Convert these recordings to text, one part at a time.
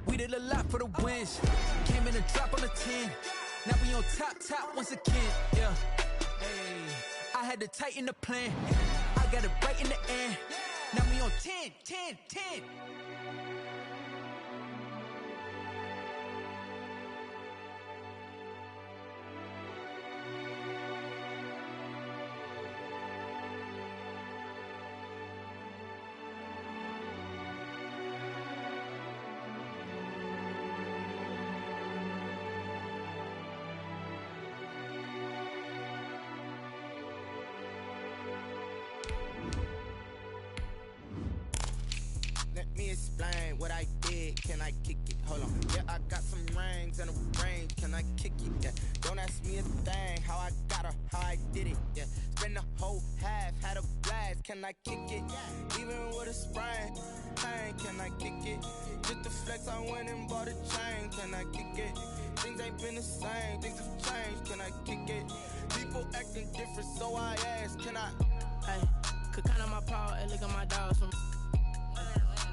We did a lot for the wins. Came in a drop on a 10. Now we on top once again. Yeah. Hey. I had to tighten the plan. I got it right in the end. Now we on 10. Let me explain what I did. Can I kick it? Hold on. Yeah, I got some rings and a range. Can I kick it? Yeah. Don't ask me a thing. How I got her, how I did it. Yeah. Spend the whole half, had a blast. Can I kick it? Even with a sprain. Pain, can I kick it? Just to flex, I went and bought a chain. Can I kick it? Things ain't been the same. Things have changed. Can I kick it? People acting different, so I ask. Can I? Hey, could count on my power and look at my dogs from.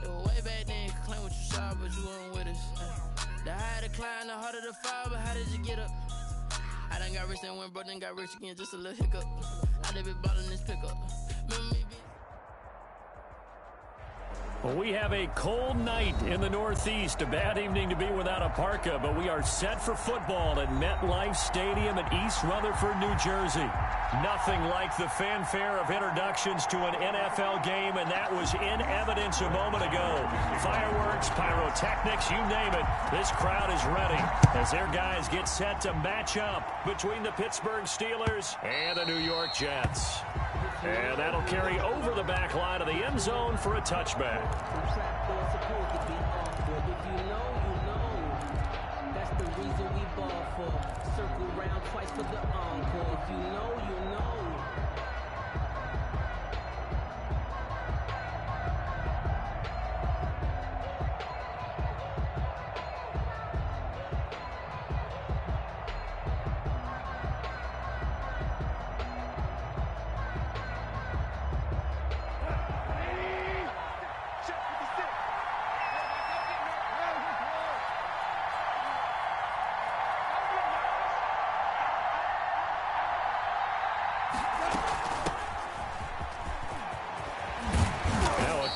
It was way back then, you could claim what you saw, but you weren't with us. The higher the climb, the harder the fall, but how did you get up? I done got rich and went broke, then got rich again, just a little hiccup. I done been ballin' this pickup. Remember me, Well, we have a cold night in the Northeast. A bad evening to be without a parka, but we are set for football at MetLife Stadium in East Rutherford, New Jersey. Nothing like the fanfare of introductions to an NFL game, and that was in evidence a moment ago. Fireworks, pyrotechnics, you name it. This crowd is ready as their guys get set to match up between the Pittsburgh Steelers and the New York Jets. And that'll carry over the back line of the end zone for a touchback. That's the reason we ball for. Circle round twice for the encore. If you know, you know.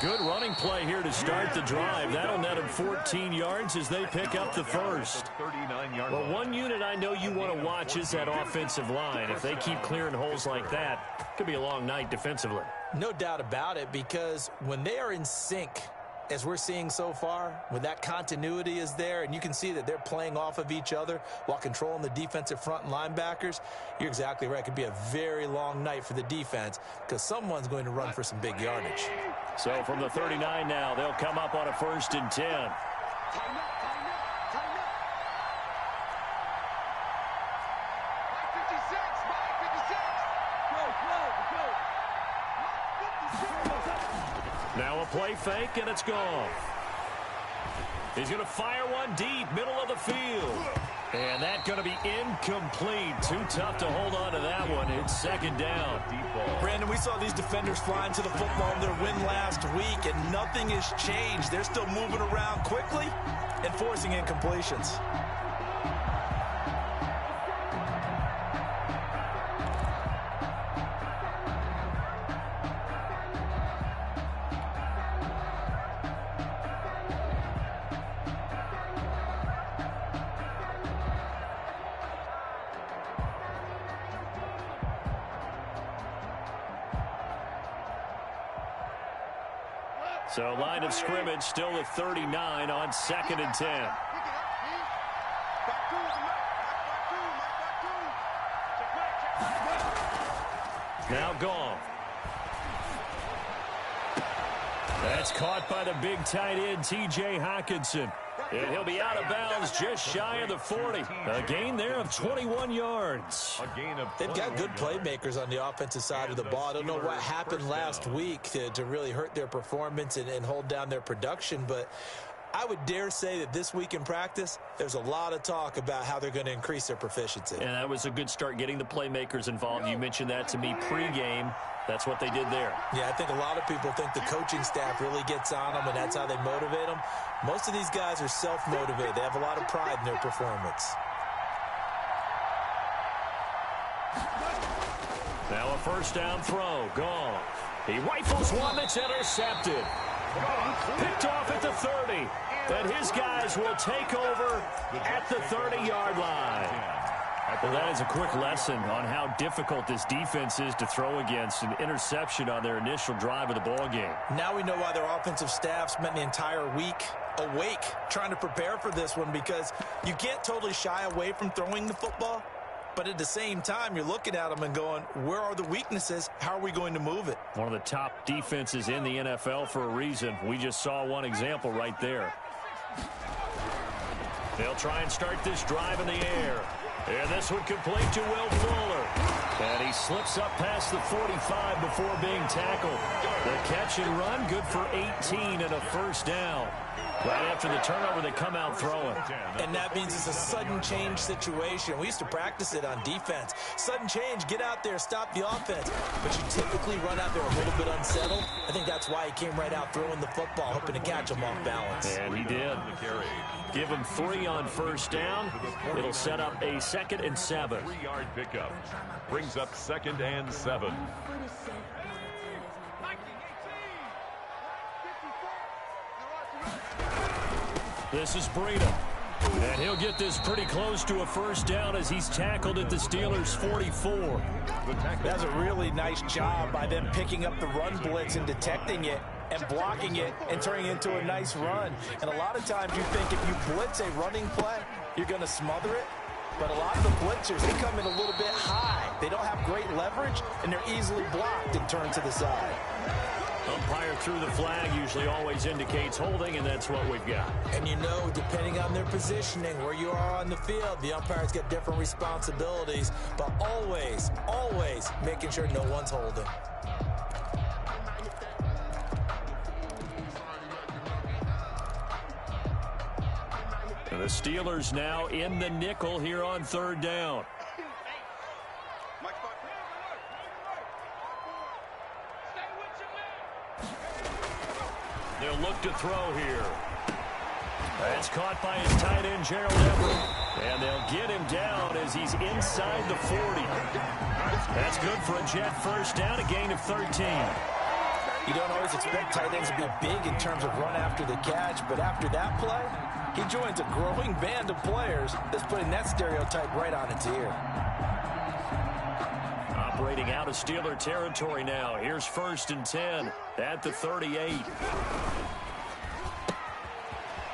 Good running play here to start the drive. That'll net him 14 yards as they pick up the first. Well, one unit I know you want to watch is that offensive line. If they keep clearing holes like that, it could be a long night defensively. No doubt about it, because when they are in sync, as we're seeing so far, when that continuity is there and you can see that they're playing off of each other while controlling the defensive front and linebackers, you're exactly right. It could be a very long night for the defense because someone's going to run for some big yardage. So from the 39 now, they'll come up on a 1st and 10. Now a play fake, and it's gone. He's going to fire one deep, middle of the field. And that's going to be incomplete. Too tough to hold on to that one. It's 2nd down. Brandon, we saw these defenders flying to the football in their win last week, and nothing has changed. They're still moving around quickly and forcing incompletions. So line of scrimmage still at 39 on 2nd and 10. Now gone. That's caught by the big tight end, T.J. Hockenson. And he'll be out of bounds just shy of the 40. A gain there of 21 yards. They've got good playmakers on the offensive side of the ball. I don't know what happened last week to really hurt their performance and hold down their production, but I would dare say that this week in practice, there's a lot of talk about how they're going to increase their proficiency. And that was a good start, getting the playmakers involved. You mentioned that to me pregame. That's what they did there. Yeah, I think a lot of people think the coaching staff really gets on them, and that's how they motivate them. Most of these guys are self-motivated. They have a lot of pride in their performance. Now a first down throw. Gone. He rifles one that's intercepted. Picked off at the 30. And his guys will take over at the 30-yard line. Well, that is a quick lesson on how difficult this defense is to throw against. An interception on their initial drive of the ball game. Now we know why their offensive staff spent the entire week awake trying to prepare for this one, because you can't totally shy away from throwing the football. But at the same time, you're looking at them and going, where are the weaknesses? How are we going to move it? One of the top defenses in the NFL for a reason. We just saw one example right there. They'll try and start this drive in the air. And this one complete to Will Fuller. And he slips up past the 45 before being tackled. The catch and run, good for 18 and a first down. Right after the turnover, they come out throwing. And that means it's a sudden change situation. We used to practice it on defense. Sudden change, get out there, stop the offense. But you typically run out there a little bit unsettled. I think that's why he came right out throwing the football, hoping to catch him off balance. And he did. Give him 3 on first down. It'll set up a 2nd and 7. 3-yard pickup. Brings up 2nd and 7. This is Breida. And he'll get this pretty close to a first down as he's tackled at the Steelers' 44. That's a really nice job by them picking up the run blitz and detecting it and blocking it and turning it into a nice run. And a lot of times you think if you blitz a running play, you're going to smother it. But a lot of the blitzers, they come in a little bit high. They don't have great leverage, and they're easily blocked and turned to the side. Umpire through the flag usually always indicates holding, and that's what we've got. And you know, depending on their positioning, where you are on the field, the umpires get different responsibilities, but always, always making sure no one's holding. And the Steelers now in the nickel here on 3rd down. They'll look to throw here. That's caught by his tight end, Gerald Everett. And they'll get him down as he's inside the 40. That's good for a Jet first down, a gain of 13. You don't always expect tight ends to be big in terms of run after the catch, but after that play, he joins a growing band of players that's putting that stereotype right on its ear. Operating out of Steeler territory now. Here's 1st and 10 at the 38.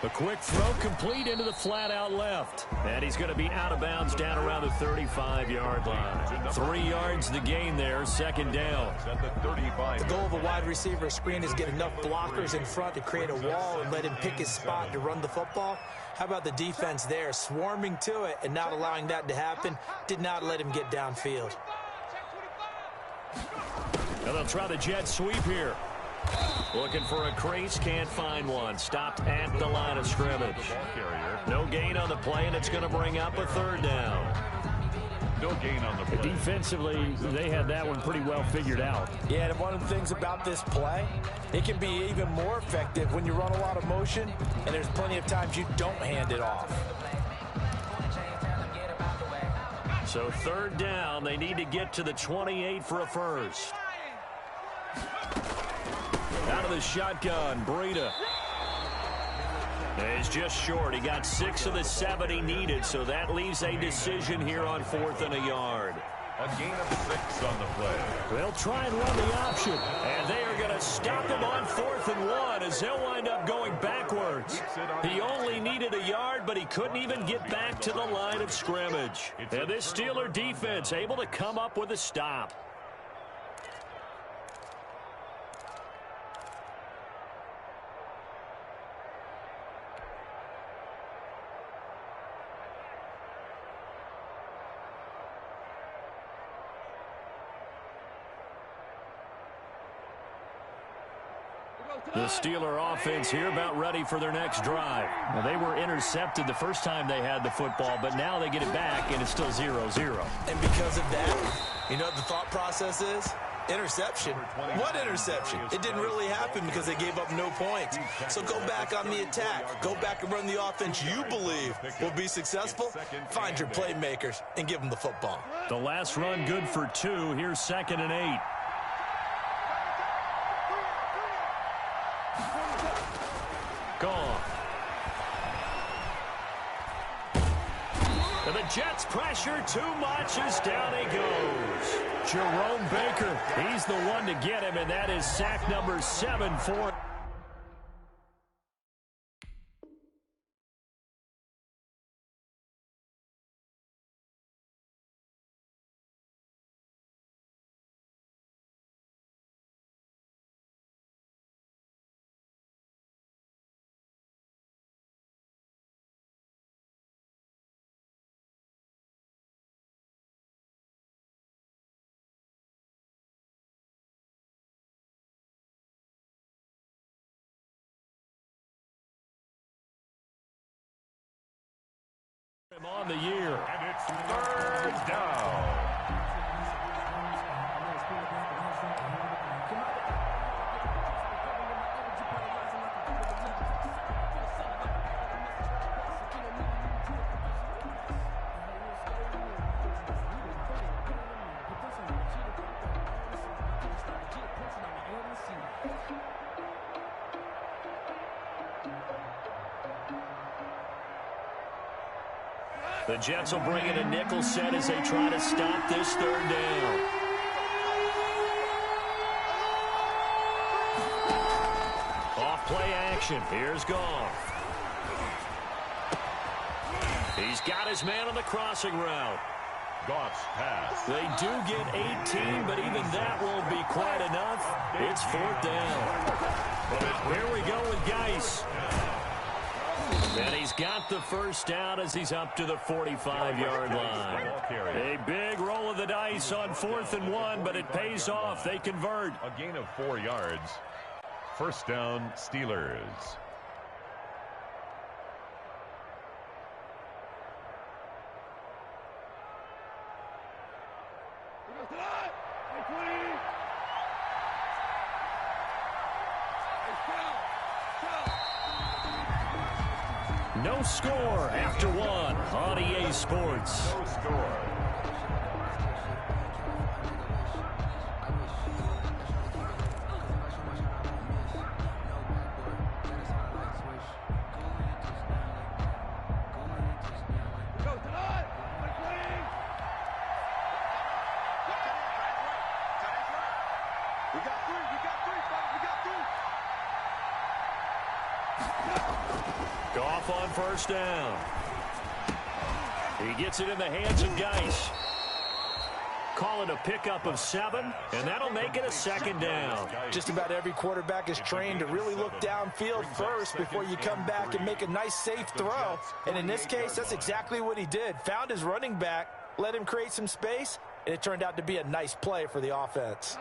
A quick throw complete into the flat out left. And he's going to be out of bounds down around the 35-yard line. 3 yards the gain there, 2nd down. The goal of a wide receiver screen is get enough blockers in front to create a wall and let him pick his spot to run the football. How about the defense there, swarming to it and not allowing that to happen? Did not let him get downfield. Now they'll try the jet sweep here. Looking for a crease, can't find one. Stopped at the line of scrimmage. No gain on the play, and it's going to bring up a 3rd down. No gain on the play. Defensively, they had that one pretty well figured out. Yeah, and one of the things about this play, it can be even more effective when you run a lot of motion, and there's plenty of times you don't hand it off. So 3rd down, they need to get to the 28 for a first. Out of the shotgun, Breida. He's just short. He got 6 of the 7 he needed, so that leaves a decision here on 4th and a yard. A gain of 6 on the play. They'll try and run the option, and they are going to stop him on 4th and 1 as he'll wind up going backwards. He only needed a yard, but he couldn't even get back to the line of scrimmage. And this Steeler defense able to come up with a stop. The Steeler offense here about ready for their next drive. Now, they were intercepted the first time they had the football, but now they get it back, and it's still 0-0. And because of that, you know what the thought process is? Interception. What interception? It didn't really happen because they gave up no points. So go back on the attack. Go back and run the offense you believe will be successful. Find your playmakers and give them the football. The last run good for 2. Here's 2nd and 8. Gone. And the Jets pressure too much as down he goes. Jerome Baker, he's the one to get him, and that is sack number 7 for him on the year. And it's 3rd down. The Jets will bring in a nickel set as they try to stop this 3rd down. Off play action. Here's Goff. He's got his man on the crossing route. Goff's pass. They do get 18, but even that won't be quite enough. It's 4th down. Here we go with Geis. And he's got the first down as he's up to the 45-yard line. A big roll of the dice on 4th and 1, but it pays off. They convert. A gain of 4 yards. 1st down, Steelers. No score after 1 on EA Sports. No score. Goff on 1st down. He gets it in the hands of Geis. Call it a pickup of 7, and that'll make it a 2nd down. Just about every quarterback is trained to really look downfield first before you come back and make a nice, safe throw. And in this case, that's exactly what he did. Found his running back, let him create some space, and it turned out to be a nice play for the offense.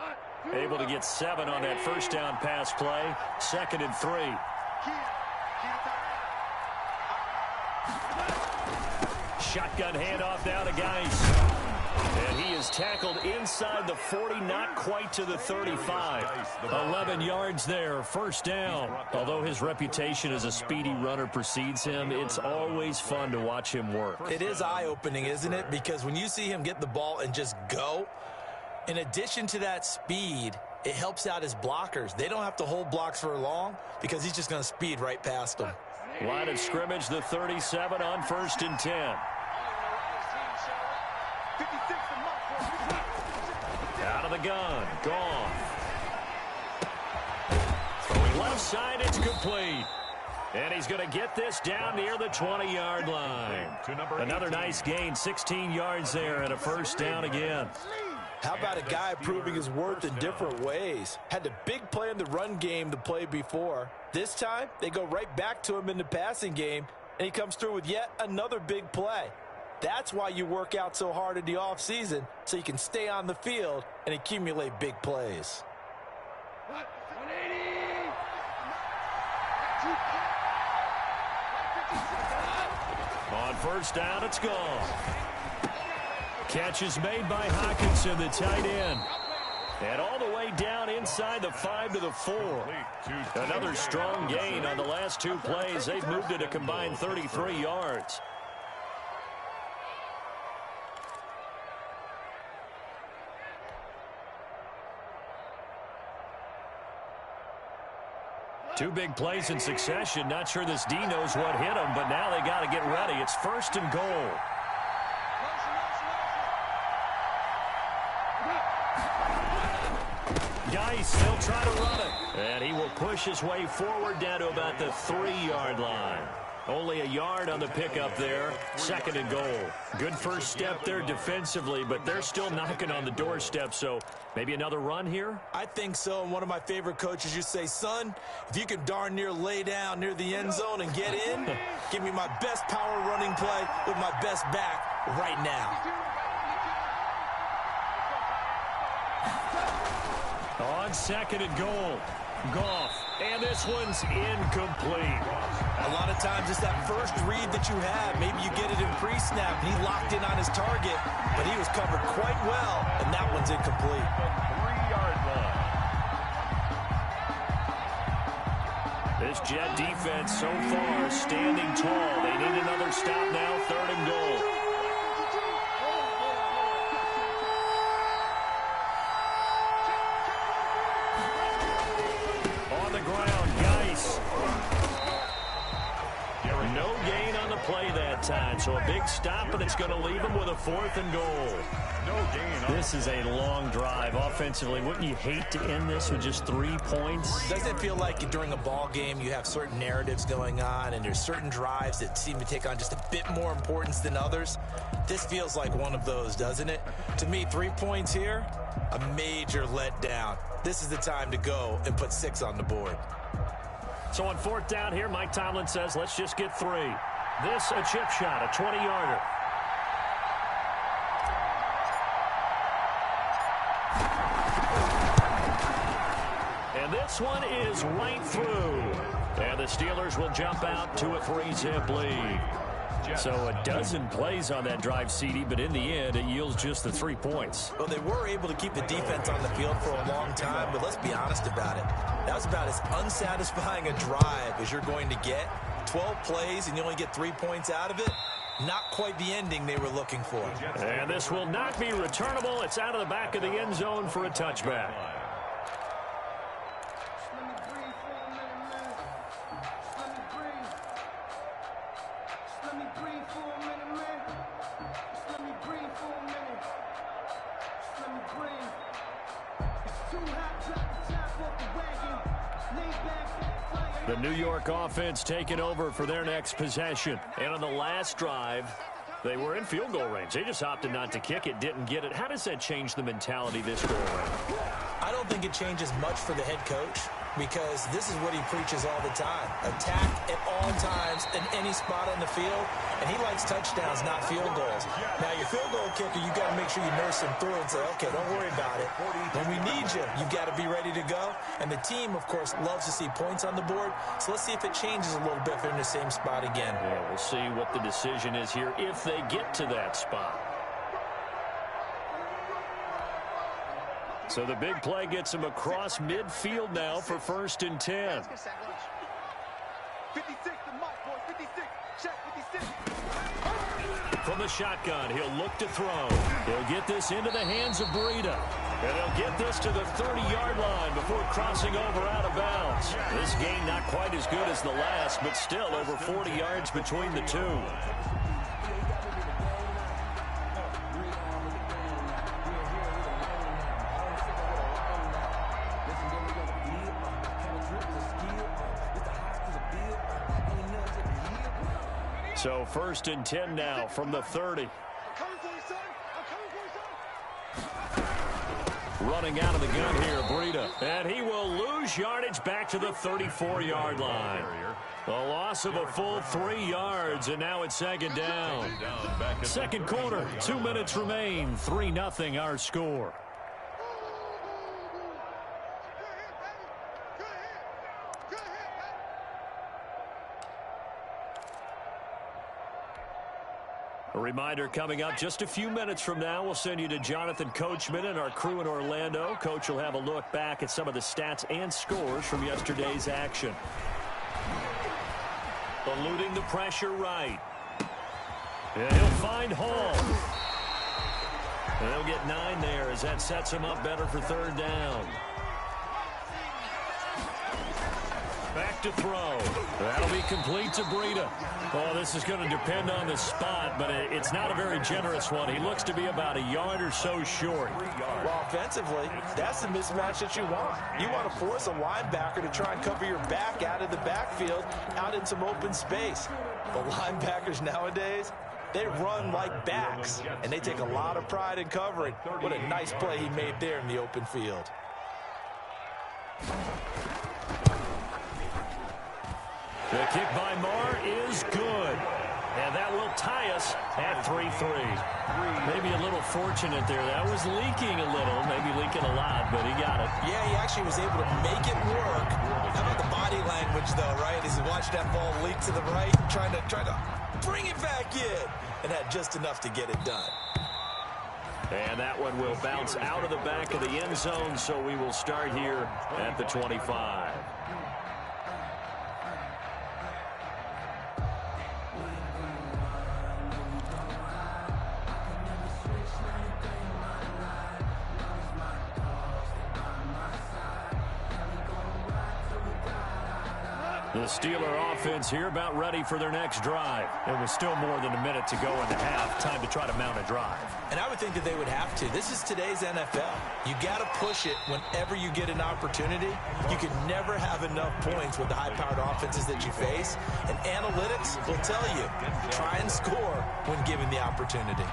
Able to get 7 on that 1st down pass play. 2nd and 3. Shotgun handoff now to Geis. And he is tackled inside the 40, not quite to the 35. 11 yards there, 1st down. Although his reputation as a speedy runner precedes him, it's always fun to watch him work. It is eye-opening, isn't it? Because when you see him get the ball and just go, in addition to that speed, it helps out his blockers. They don't have to hold blocks for long because he's just going to speed right past them. Line of scrimmage, the 37 on 1st and 10. Out of the gun, Goff. Throwing left side, it's complete. And he's going to get this down near the 20-yard line. Another nice gain, 16 yards there, and a 1st down again. How about a guy proving his worth in different ways? Had the big play in the run game the play before. This time, they go right back to him in the passing game, and he comes through with yet another big play. That's why you work out so hard in the offseason, so you can stay on the field and accumulate big plays. On first down, it's gone. Catch is made by Hockenson, the tight end. And all the way down inside the 5 to the 4. Another strong gain on the last 2 plays. They've moved it a combined 33 yards. Two big plays in succession. Not sure this D knows what hit him, but now they got to get ready. It's first and goal. Geis, they'll try to run it. And he will push his way forward down to about the 3-yard line. Only a yard on the pickup there. Second and goal. Good first step there defensively, but they're still knocking on the doorstep, so maybe another run here? I think so. And one of my favorite coaches used to say, son, if you can darn near lay down near the end zone and get in, give me my best power running play with my best back right now. On second and goal, Goff, and this one's incomplete. A lot of times it's that first read that you have. Maybe you get it in pre-snap, and he locked in on his target, but he was covered quite well, and that one's incomplete. 3-yard line. This Jet defense so far standing tall. They need another stop now, third and goal. No gain on the play that time, so a big stop, and it's going to leave him with a 4th and goal. No gain. This is a long drive offensively. Wouldn't you hate to end this with just 3 points? Doesn't it feel like during a ball game you have certain narratives going on and there's certain drives that seem to take on just a bit more importance than others? This feels like one of those, doesn't it? To me, 3 points here, a major letdown. This is the time to go and put 6 on the board. So on 4th down here, Mike Tomlin says, let's just get 3. This, a chip shot, a 20-yarder. And this one is right through. And the Steelers will jump out to a 3-zip lead. So a dozen plays on that drive, CD, but in the end, it yields just the 3 points. Well, they were able to keep the defense on the field for a long time, but let's be honest about it. That was about as unsatisfying a drive as you're going to get. 12 plays, and you only get 3 points out of it. Not quite the ending they were looking for. And this will not be returnable. It's out of the back of the end zone for a touchback. The New York offense taking over for their next possession. And on the last drive, they were in field goal range. They just opted not to kick it, didn't get it. How does that change the mentality this go around? I don't think it changes much for the head coach, because this is what he preaches all the time. Attack at all times in any spot on the field, and he likes touchdowns, not field goals. Now, your field goal kicker, you got to make sure you nurse him through and say, okay, don't worry about it. When we need you, you got to be ready to go. And the team, of course, loves to see points on the board, so let's see if it changes a little bit if they're in the same spot again. Yeah, we'll see what the decision is here if they get to that spot. So the big play gets him across midfield now for 1st and 10. 56 to Mike, boys. 56. Check 56. From the shotgun, he'll look to throw. He'll get this into the hands of Breida. And he'll get this to the 30-yard line before crossing over out of bounds. This gain not quite as good as the last, but still over 40 yards between the two. So 1st and 10 now from the 30. Running out of the gun here, Breida. And he will lose yardage back to the 34-yard line. A loss of a full 3 yards, and now it's 2nd down. Second quarter, 2 minutes remain. 3-0 our score. reminder coming up just a few minutes from now, we'll send you to Jonathan Coachman and our crew in Orlando. Coach will have a look back at some of the stats and scores from yesterday's action. Eluding the pressure right. And he'll find Hall. And they'll get 9 there as that sets him up better for 3rd down. Back to throw. That'll be complete to Breida. Oh, this is going to depend on the spot, but it's not a very generous one. He looks to be about a yard or so short. Well, offensively, that's the mismatch that you want. You want to force a linebacker to try and cover your back out of the backfield, out in some open space. The linebackers nowadays, they run like backs, and they take a lot of pride in covering. What a nice play he made there in the open field. The kick by Marr is good. And that will tie us at 3-3. Maybe a little fortunate there. That was leaking a little, maybe leaking a lot, but he got it. Yeah, he actually was able to make it work. How about the body language, though, right? As he watched that ball leak to the right, trying to bring it back in, and had just enough to get it done. And that one will bounce out of the back of the end zone, so we will start here at the 25. The Steeler offense here about ready for their next drive. It was still more than a minute to go in the half. Time to try to mount a drive. And I would think that they would have to. This is today's NFL. You got to push it whenever you get an opportunity. You can never have enough points with the high-powered offenses that you face. And analytics will tell you, try and score when given the opportunity.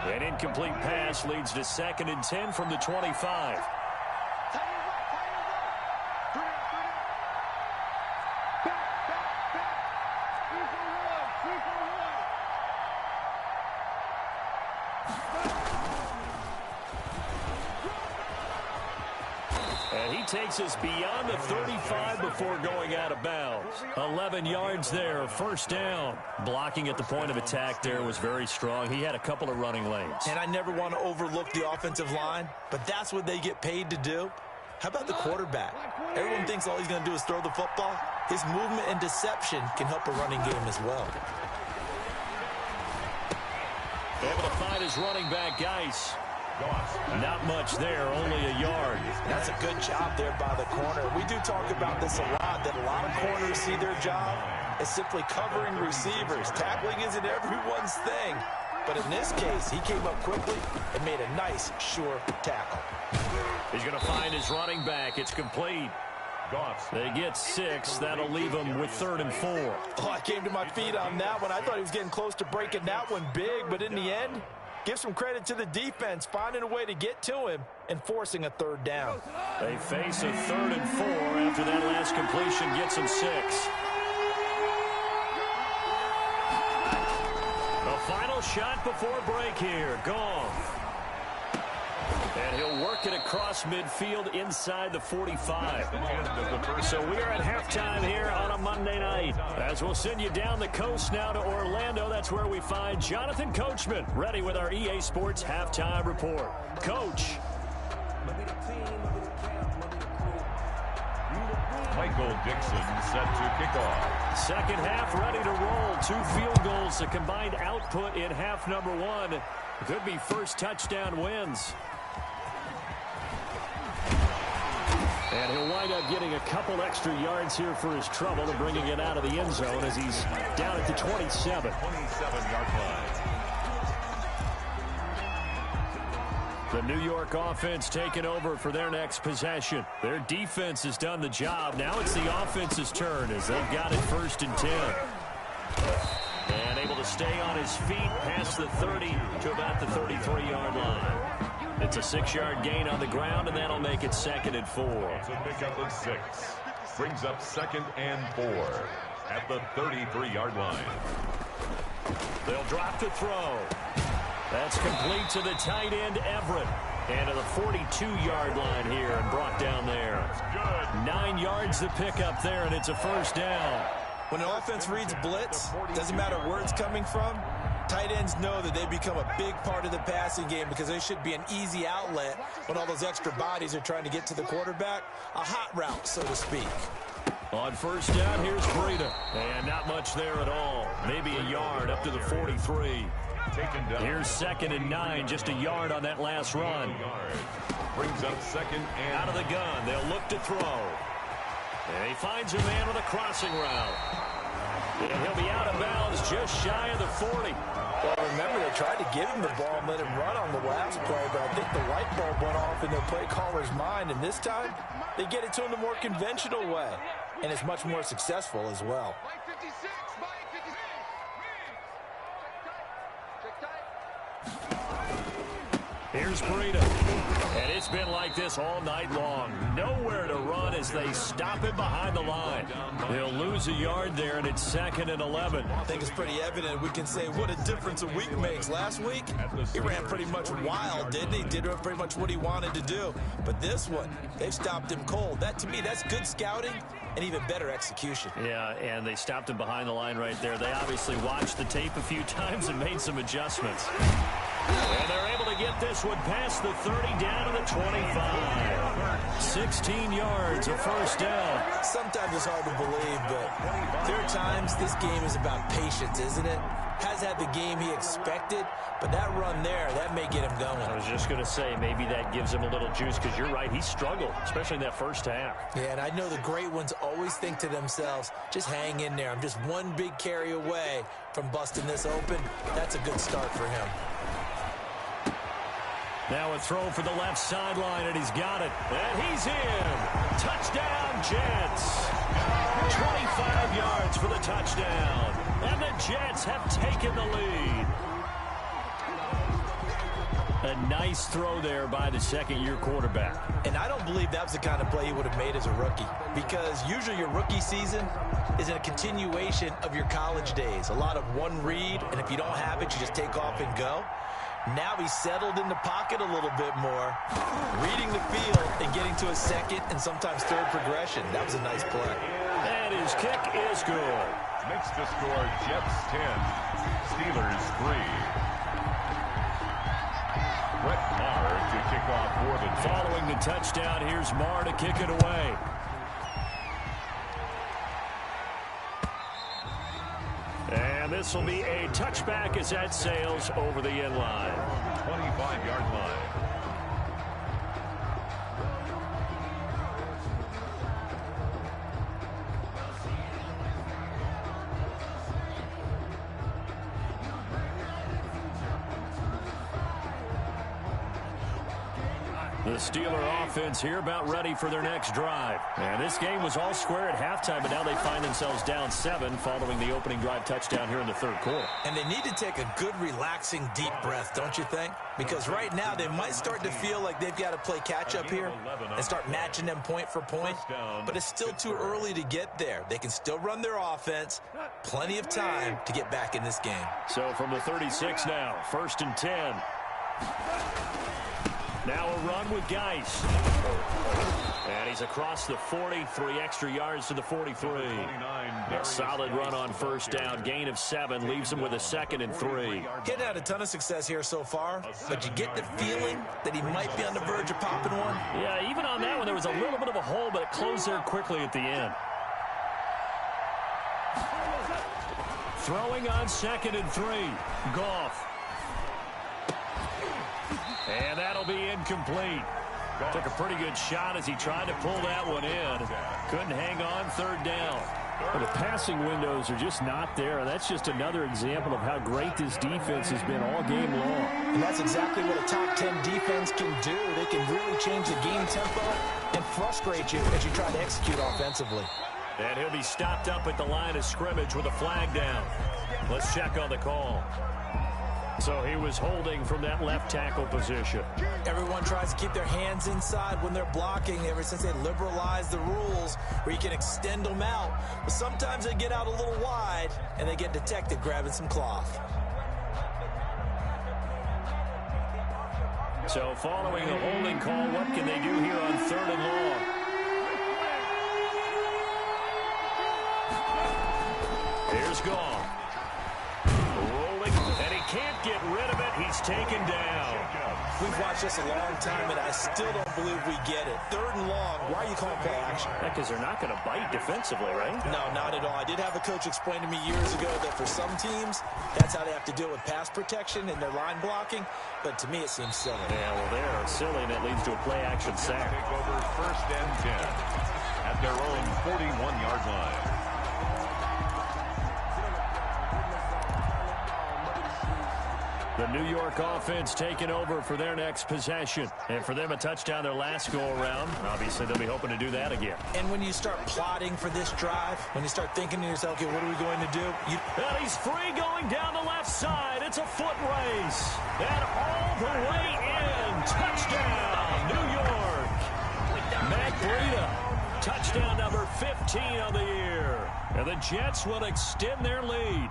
An incomplete pass leads to 2nd and 10 from the 25. And he takes us beyond the 35 before going out of bounds. 11 yards there, 1st down. Blocking at the point of attack there was very strong. He had a couple of running lanes. And I never want to overlook the offensive line, but that's what they get paid to do. How about the quarterback? Everyone thinks all he's going to do is throw the football. His movement and deception can help a running game as well. Able to find his running back, Geis. Not much there, only a yard. That's a good job there by the corner. We do talk about this a lot, that a lot of corners see their job as simply covering receivers. Tackling isn't everyone's thing. But in this case, he came up quickly and made a nice, sure tackle. He's going to find his running back. It's complete. They get 6. That'll leave him with 3rd and 4. Oh, I came to my feet on that one. I thought he was getting close to breaking that one big, but in the end, give some credit to the defense, finding a way to get to him and forcing a 3rd down. They face a 3rd and 4 after that last completion gets him 6. The final shot before break here. Gone. And he'll work it across midfield inside the 45. So we are at halftime here on a Monday night. As we'll send you down the coast now to Orlando. That's where we find Jonathan Coachman, ready with our EA Sports halftime report. Coach. Michael Dixon set to kick off. Second half ready to roll. 2 field goals, the combined output in half number 1. Could be first touchdown wins. And he'll wind up getting a couple extra yards here for his trouble and bringing it out of the end zone as he's down at the 27. 27-yard line. The New York offense taking over for their next possession. Their defense has done the job. Now it's the offense's turn as they've got it 1st and 10. And able to stay on his feet past the 30 to about the 33-yard line. It's a 6-yard gain on the ground, and that'll make it 2nd and 4. It's a pickup of 6. Brings up 2nd and 4 at the 33-yard line. They'll drop to throw. That's complete to the tight end, Everett. And to the 42-yard line here and brought down there. 9 yards to pick up there, and it's a first down. When an offense reads blitz, doesn't matter where it's coming from, tight ends know that they become a big part of the passing game because they should be an easy outlet when all those extra bodies are trying to get to the quarterback. A hot route, so to speak. On first down, here's Breida. And not much there at all. Maybe a yard up to the 43. Here's 2nd and 9, just a yard on that last run. Brings up 2nd and out of the gun. They'll look to throw. And he finds a man with a crossing route. And he'll be out of bounds just shy of the 40. Well, remember, they tried to give him the ball and let him run on the last play, but I think the light bulb went off in their play caller's mind, and this time they get it to him the more conventional way, and it's much more successful as well. Here's Breida. And it's been like this all night long. Nowhere to run as they stop him behind the line. They'll lose a yard there, and it's 2nd and 11. I think it's pretty evident. We can say what a difference a week makes. Last week, he ran pretty much wild, didn't he? Did pretty much what he wanted to do. But this one, they've stopped him cold. That, to me, that's good scouting and even better execution. Yeah, and they stopped him behind the line right there. They obviously watched the tape a few times and made some adjustments. And they're able to get this one past the 30 down to the 25. 16 yards, a first down. Sometimes it's hard to believe, but there are times this game is about patience, isn't it? Has had the game he expected, but that run there, that may get him going. I was just going to say, maybe that gives him a little juice, because you're right, he struggled, especially in that first half. Yeah, and I know the great ones always think to themselves, just hang in there. I'm just one big carry away from busting this open. That's a good start for him. Now a throw for the left sideline, and he's got it. And he's in. Touchdown, Jets. 25 yards for the touchdown. And the Jets have taken the lead. A nice throw there by the second-year quarterback. And I don't believe that was the kind of play he would have made as a rookie, because usually your rookie season is a continuation of your college days. A lot of one read, and if you don't have it, you just take off and go. Now he's settled in the pocket a little bit more, reading the field and getting to a second and sometimes third progression. That was a nice play. And his kick is good. Makes the score Jets 10, Steelers 3. Brett Maher to kick off for the Jets. Following the touchdown, here's Maher to kick it away. And this will be a touchback as that sails over the end line. 25-yard line. The Steeler offense here about ready for their next drive. And this game was all square at halftime, but now they find themselves down 7 following the opening drive touchdown here in the third quarter. And they need to take a good, relaxing, deep breath, don't you think? Because right now they might start to feel like they've got to play catch-up here and start matching them point for point. But it's still too early to get there. They can still run their offense. Plenty of time to get back in this game. So from the 36 now, 1st and 10. Now a run with Geis. And he's across the 40, 3 extra yards to the 43. A solid run on first down. Gain of 7 leaves him with a 2nd and 3. He hadn't had a ton of success here so far, but you get the feeling that he might be on the verge of popping one. Yeah, even on that one, there was a little bit of a hole, but it closed there quickly at the end. Throwing on 2nd and 3. Goff. And that'll be incomplete. Took a pretty good shot as he tried to pull that one in. Couldn't hang on, 3rd down. But the passing windows are just not there. That's just another example of how great this defense has been all game long. And that's exactly what a top 10 defense can do. They can really change the game tempo and frustrate you as you try to execute offensively. And he'll be stopped up at the line of scrimmage with a flag down. Let's check on the call. So he was holding from that left tackle position. Everyone tries to keep their hands inside when they're blocking ever since they liberalized the rules where you can extend them out. But sometimes they get out a little wide and they get detected grabbing some cloth. So following the holding call, what can they do here on 3rd and long? Here's Goff. Rolling, and he can't get rid of it. He's taken down. We've watched this a long time, and I still don't believe we get it. 3rd and long. Why are you calling play action? Because they're not going to bite defensively, right? No, not at all. I did have a coach explain to me years ago that for some teams, that's how they have to deal with pass protection and their line blocking. But to me, it seems silly. Yeah, well, they're silly, and it leads to a play-action sack. Take over 1st and 10 at their own 41-yard line. The New York offense taking over for their next possession. And for them, a touchdown their last go-around. Obviously, they'll be hoping to do that again. And when you start plotting for this drive, when you start thinking to yourself, okay, what are we going to do? And he's free going down the left side. It's a foot race. And all the way in. Touchdown, New York. Matt Breida. Touchdown number 15 on the year. And the Jets will extend their lead.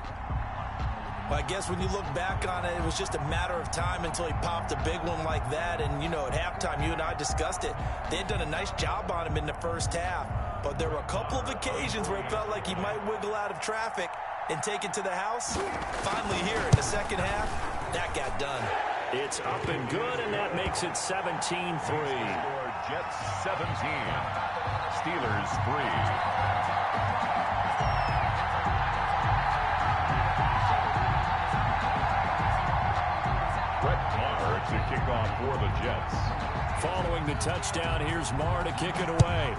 Well, I guess when you look back on it, it was just a matter of time until he popped a big one like that. And, you know, at halftime, you and I discussed it. They had done a nice job on him in the first half. But there were a couple of occasions where it felt like he might wiggle out of traffic and take it to the house. Finally here in the second half, that got done. It's up and good, and that makes it 17-3. Jets 17. Steelers 3. To kick off for the Jets. Following the touchdown, here's Marr to kick it away.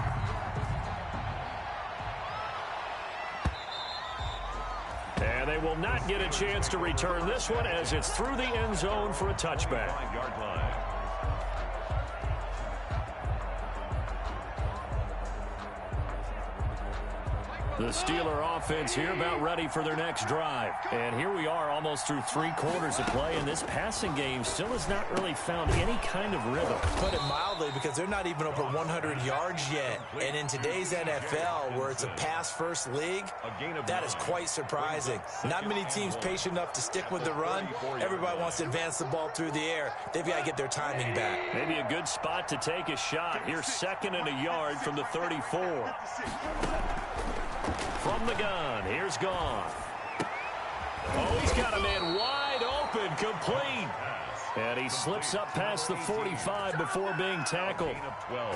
And they will not get a chance to return this one as it's through the end zone for a touchback. 5-yard line. The Steeler offense here about ready for their next drive. And here we are almost through 3 quarters of play, and this passing game still has not really found any kind of rhythm. Put it mildly, because they're not even over 100 yards yet. And in today's NFL, where it's a pass-first league, that is quite surprising. Not many teams patient enough to stick with the run. Everybody wants to advance the ball through the air. They've got to get their timing back. Maybe a good spot to take a shot. Here's 2nd and a yard from the 34. From the gun, here's Goff. Oh, he's got a man wide open, complete. And he slips up past the 45 before being tackled.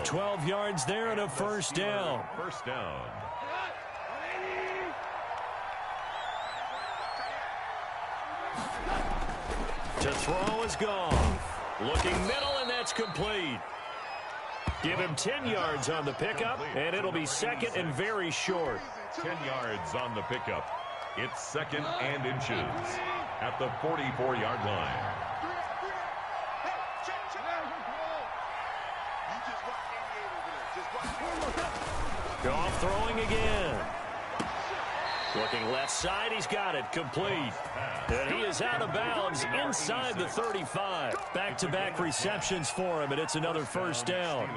12 yards there and a first down. First down. To throw is Goff. Looking middle, and that's complete. Give him 10 yards on the pickup, and it'll be 2nd and very short. 10 yards on the pickup. It's 2nd and inches at the 44-yard line. Goff throwing again. Looking left side, he's got it, complete. And he is out of bounds inside the 35. Back-to-back receptions for him, and it's another first down.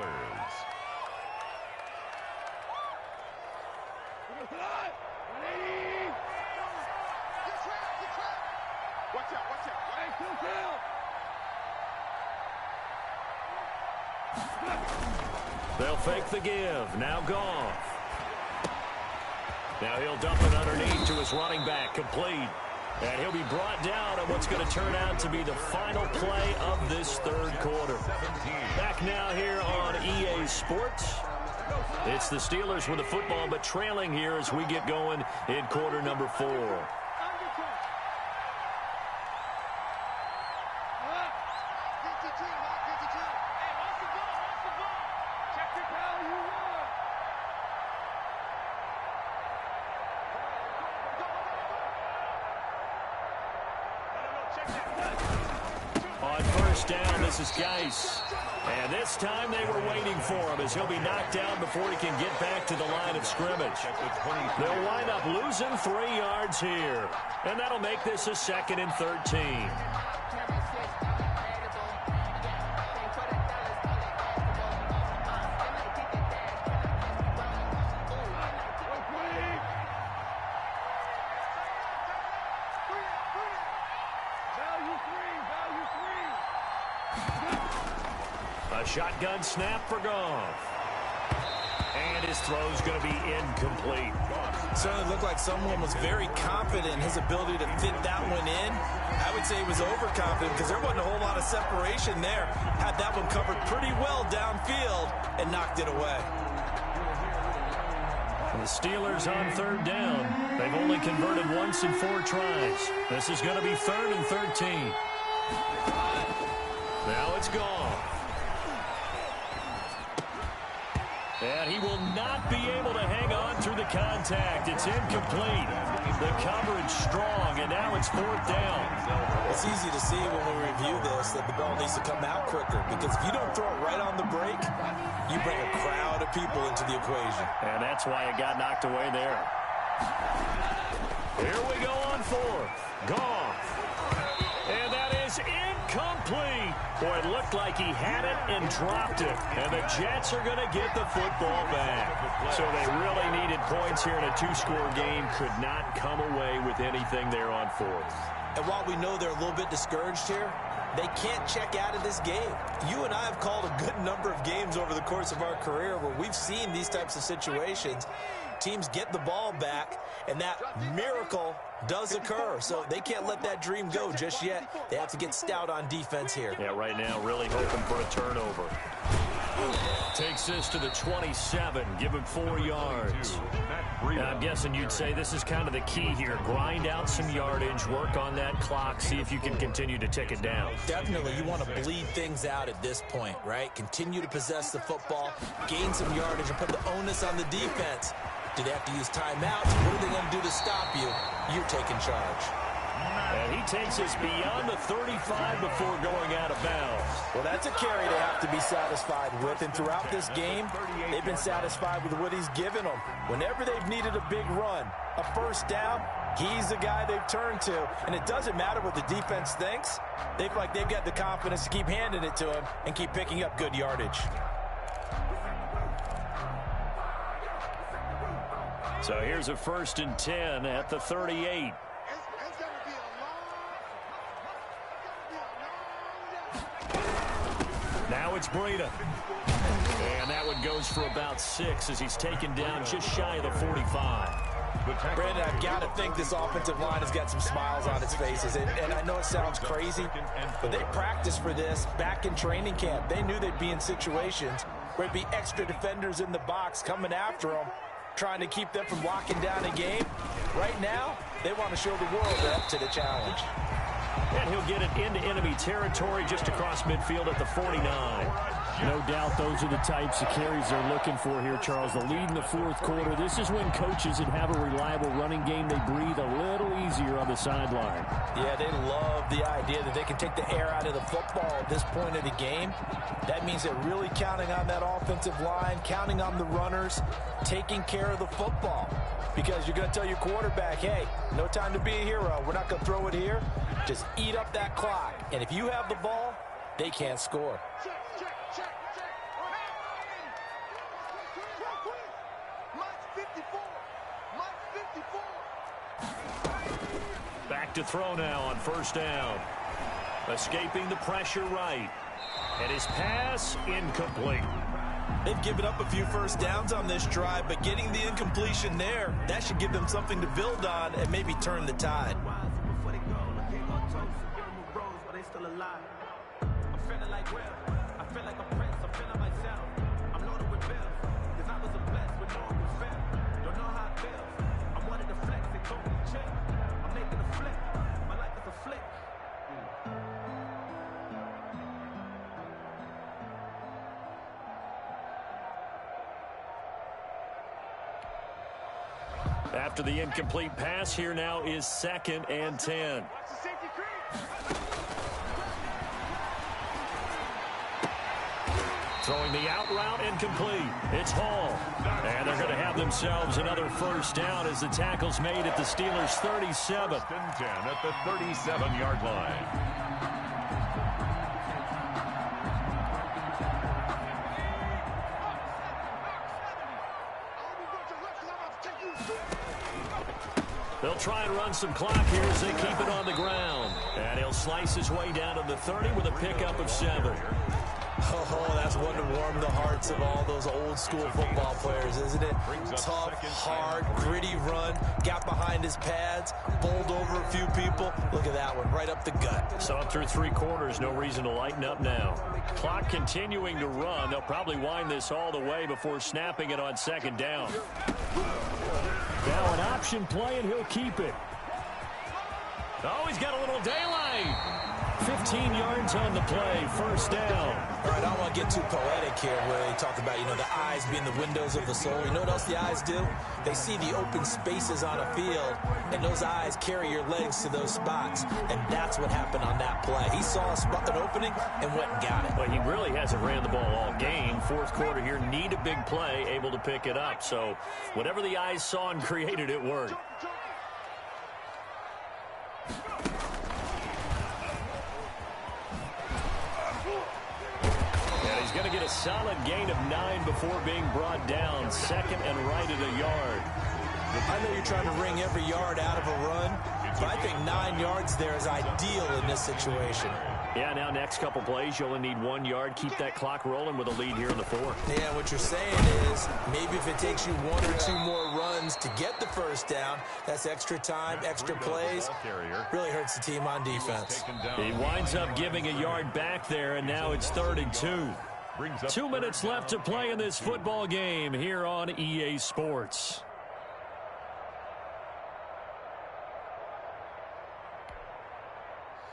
They'll fake the give. Now Goff. Now he'll dump it underneath to his running back, complete. And he'll be brought down on what's going to turn out to be the final play of this 3rd quarter. Back now here on EA Sports. It's the Steelers with the football, but trailing here as we get going in quarter number 4. On first down, this is Geis. And this time they were waiting for him as he'll be knocked down before he can get back to the line of scrimmage. They'll wind up losing 3 yards here. And that'll make this a 2nd and 13. A shotgun snap for Goff. And his throw's going to be incomplete. Certainly looked like someone was very confident in his ability to fit that one in. I would say he was overconfident because there wasn't a whole lot of separation there. Had that one covered pretty well downfield and knocked it away. The Steelers on third down. They've only converted once in 4 tries. This is going to be 3rd and 13. Now it's gone. And he will not be able to hang on through the contact. It's incomplete. The coverage strong, and now it's 4th down. It's easy to see when we review this that the ball needs to come out quicker, because if you don't throw it right on the break, you bring a crowd of people into the equation. And that's why it got knocked away there. Here we go on 4th. Gone. And that is incomplete. Boy, it looked like he had it and dropped it. And the Jets are going to get the football back. So they really needed points here in a 2-score game. Could not come away with anything there on 4th. And while we know they're a little bit discouraged here, they can't check out of this game. You and I have called a good number of games over the course of our career where we've seen these types of situations. Teams get the ball back, and that miracle does occur. So they can't let that dream go just yet. They have to get stout on defense here. Yeah, right now really hoping for a turnover. Takes this to the 27, give him 4 yards. Now, I'm guessing you'd say this is kind of the key here. Grind out some yardage, work on that clock, see if you can continue to tick it down. Definitely, you want to bleed things out at this point, right? Continue to possess the football, gain some yardage, and put the onus on the defense. Do they have to use timeouts? What are they going to do to stop you? You're taking charge. And he takes us beyond the 35 before going out of bounds. Well, that's a carry they have to be satisfied with. And throughout this game, they've been satisfied with what he's given them. Whenever they've needed a big run, a first down, he's the guy they've turned to. And it doesn't matter what the defense thinks. They feel like they've got the confidence to keep handing it to him and keep picking up good yardage. So here's a 1st and 10 at the 38. Now it's Breida. And that one goes for about 6 as he's taken down just shy of the 45. Brandon, I've got to think this offensive line has got some smiles on its faces. And I know it sounds crazy, but they practiced for this back in training camp. They knew they'd be in situations where there'd be extra defenders in the box coming after them, trying to keep them from locking down a game. Right now, they want to show the world they're up to the challenge. And he'll get it into enemy territory just across midfield at the 49. No doubt those are the types of carries they're looking for here, Charles. The lead in the 4th quarter. This is when coaches that have a reliable running game, they breathe a little easier on the sideline. Yeah, they love the idea that they can take the air out of the football at this point of the game. That means they're really counting on that offensive line, counting on the runners, taking care of the football. Because you're going to tell your quarterback, hey, no time to be a hero. We're not going to throw it here. Just eat up that clock. And if you have the ball, they can't score. Back to throw now on 1st down. Escaping the pressure right. And his pass incomplete. They've given up a few first downs on this drive, but getting the incompletion there, that should give them something to build on and maybe turn the tide. After the incomplete pass, here now is 2nd and 10. Throwing the out route incomplete. It's Hall. And they're going to have themselves another first down as the tackle's made at the Steelers' 37. 1st and 10 at the 37-yard line. They'll try and run some clock here as they keep it on the ground. And he'll slice his way down to the 30 with a pickup of 7. Oh, that's one to warm the hearts of all those old school football players, isn't it? Tough, hard, gritty run, got behind his pads, bowled over a few people. Look at that one, right up the gut. So up through 3 quarters, no reason to lighten up now. Clock continuing to run. They'll probably wind this all the way before snapping it on 2nd down. Now an option play, and he'll keep it. Oh, he's got a little daylight. 15 yards on the play, 1st down. All right, I don't want to get too poetic here where they talk about, the eyes being the windows of the soul. You know what else the eyes do? They see the open spaces on a field, and those eyes carry your legs to those spots, and that's what happened on that play. He saw an opening and went and got it. Well, he really hasn't ran the ball all game. 4th quarter here, need a big play, able to pick it up. So whatever the eyes saw and created, it worked. Going to get a solid gain of 9 before being brought down. 2nd and right at a yard. I know you're trying to wring every yard out of a run, but I think 9 yards there is ideal in this situation. Yeah, now next couple plays, you only need 1 yard. Keep that clock rolling with a lead here in the 4th. Yeah, what you're saying is maybe if it takes you 1 or 2 more runs to get the 1st down, that's extra time, extra plays. Really hurts the team on defense. He winds up giving a yard back there, and now it's 3rd and 2. 2 minutes left to play in this football game here on EA Sports.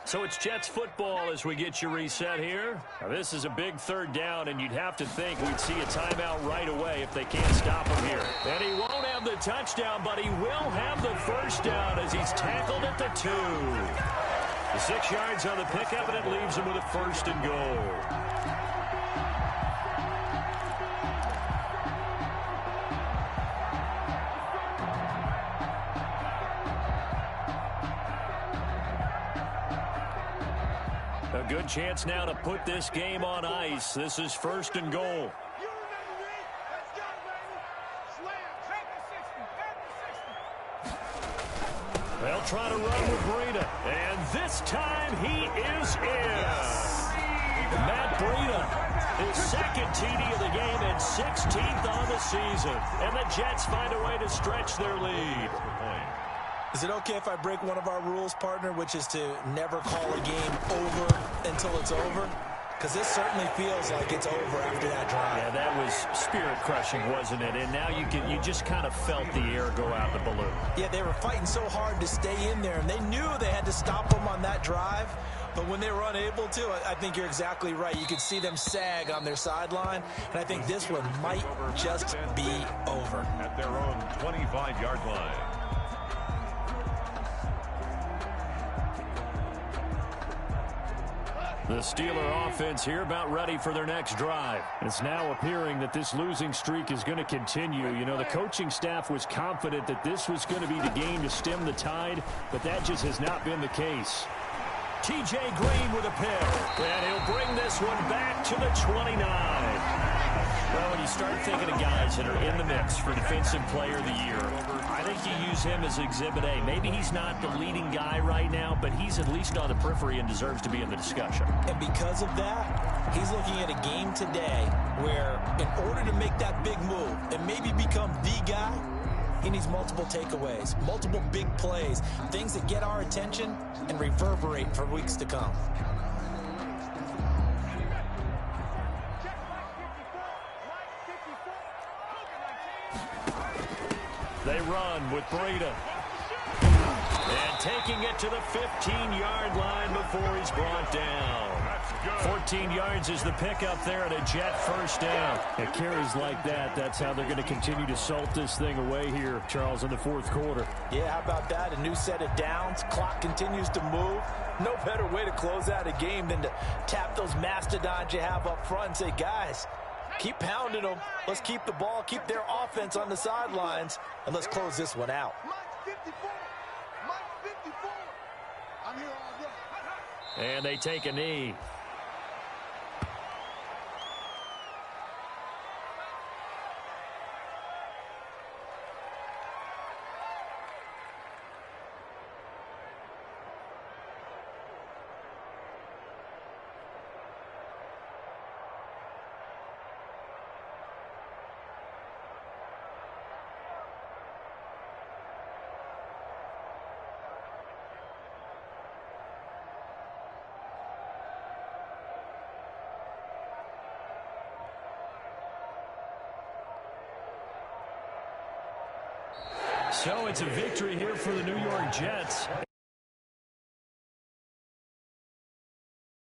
So it's Jets football as we get you reset here. Now this is a big 3rd down, and you'd have to think we'd see a timeout right away if they can't stop him here. And he won't have the touchdown, but he will have the 1st down as he's tackled at the 2. The 6 yards on the pickup, and it leaves him with a 1st and goal. A good chance now to put this game on ice. This is 1st and goal. They'll try to run with Breida. And this time he is in. Matt Breida, his 2nd TD of the game and 16th on the season. And the Jets find a way to stretch their lead. Is it okay if I break one of our rules, partner, which is to never call a game over until it's over? Because this certainly feels like it's over after that drive. Yeah, that was spirit-crushing, wasn't it? And now you just kind of felt the air go out the balloon. Yeah, they were fighting so hard to stay in there, and they knew they had to stop them on that drive. But when they were unable to, I think you're exactly right. You could see them sag on their sideline, and I think this one might just be over. At their own 25-yard line. The Steeler offense here about ready for their next drive. It's now appearing that this losing streak is going to continue. The coaching staff was confident that this was going to be the game to stem the tide, but that just has not been the case. T.J. Green with a pick, and he'll bring this one back to the 29. Well, when you start thinking of guys that are in the mix for Defensive Player of the Year, I think you use him as Exhibit A. Maybe he's not the leading guy right now, but he's at least on the periphery and deserves to be in the discussion. And because of that, he's looking at a game today where in order to make that big move and maybe become the guy, he needs multiple takeaways, multiple big plays, things that get our attention and reverberate for weeks to come. They run with Breida. And taking it to the 15-yard line before he's brought down. 14 yards is the pickup there, and a Jet 1st down. It carries like that. That's how they're going to continue to salt this thing away here, Charles, in the 4th quarter. Yeah, how about that? A new set of downs. Clock continues to move. No better way to close out a game than to tap those mastodons you have up front and say, guys, keep pounding them. Let's keep the ball, keep their offense on the sidelines, and let's close this one out. And they take a knee. So it's a victory here for the New York Jets.